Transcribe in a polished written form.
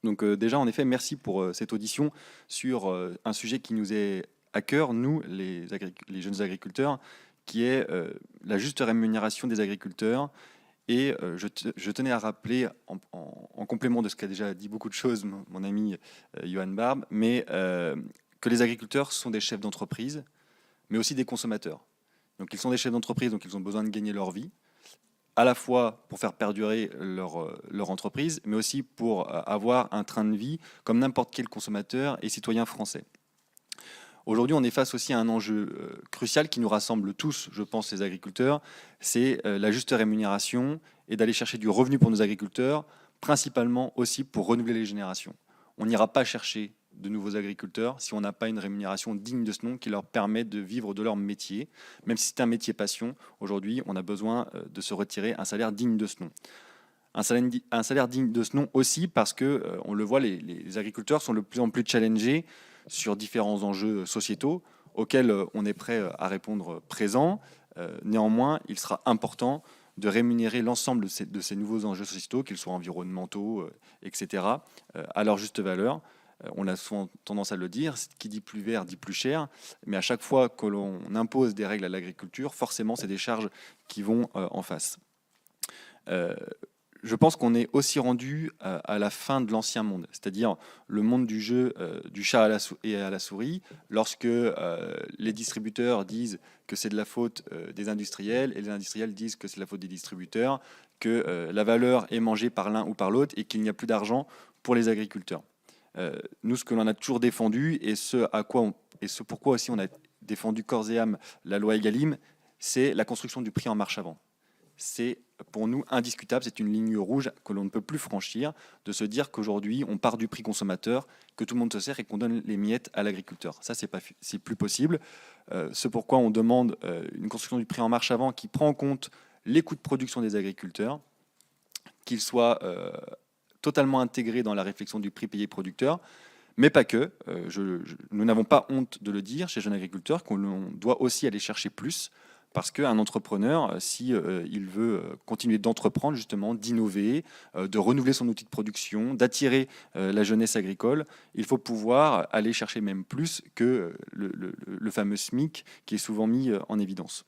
Déjà, en effet, merci pour cette audition sur un sujet qui nous est à cœur, nous, les jeunes agriculteurs, qui est la juste rémunération des agriculteurs. Et je tenais à rappeler, en complément de ce qu'a déjà dit beaucoup de choses mon ami Johan Barbe, mais que les agriculteurs sont des chefs d'entreprise, mais aussi des consommateurs. Donc ils sont des chefs d'entreprise, donc ils ont besoin de gagner leur vie, à la fois pour faire perdurer leur entreprise, mais aussi pour avoir un train de vie comme n'importe quel consommateur et citoyen français. Aujourd'hui, on est face aussi à un enjeu crucial qui nous rassemble tous, je pense, les agriculteurs, c'est la juste rémunération et d'aller chercher du revenu pour nos agriculteurs, principalement aussi pour renouveler les générations. On n'ira pas chercher de nouveaux agriculteurs si on n'a pas une rémunération digne de ce nom qui leur permet de vivre de leur métier. Même si c'est un métier passion, aujourd'hui, on a besoin de se retirer un salaire digne de ce nom. Un salaire digne de ce nom aussi parce que, on le voit, les agriculteurs sont de plus en plus challengés sur différents enjeux sociétaux auxquels on est prêt à répondre présent. Néanmoins, il sera important de rémunérer l'ensemble de ces nouveaux enjeux sociétaux, qu'ils soient environnementaux, etc., à leur juste valeur. On a souvent tendance à le dire, qui dit plus vert dit plus cher, mais à chaque fois que l'on impose des règles à l'agriculture, forcément, c'est des charges qui vont en face. Euh, je pense qu'on est aussi rendu à la fin de l'ancien monde, c'est-à-dire le monde du jeu du chat et à la souris, lorsque les distributeurs disent que c'est de la faute des industriels et les industriels disent que c'est de la faute des distributeurs, que la valeur est mangée par l'un ou par l'autre et qu'il n'y a plus d'argent pour les agriculteurs. Nous, ce que l'on a toujours défendu et ce pourquoi aussi on a défendu corps et âme la loi Egalim, c'est la construction du prix en marche avant. C'est pour nous indiscutable, c'est une ligne rouge que l'on ne peut plus franchir, de se dire qu'aujourd'hui on part du prix consommateur, que tout le monde se sert et qu'on donne les miettes à l'agriculteur. Ça, c'est plus possible. C'est pourquoi on demande une construction du prix en marche avant qui prend en compte les coûts de production des agriculteurs, qu'ils soient totalement intégrés dans la réflexion du prix payé producteur, mais pas que. Nous n'avons pas honte de le dire chez Jeunes Agriculteurs, qu'on doit aussi aller chercher plus, parce qu'un entrepreneur, si il veut continuer d'entreprendre, justement, d'innover, de renouveler son outil de production, d'attirer la jeunesse agricole, il faut pouvoir aller chercher même plus que le fameux SMIC qui est souvent mis en évidence.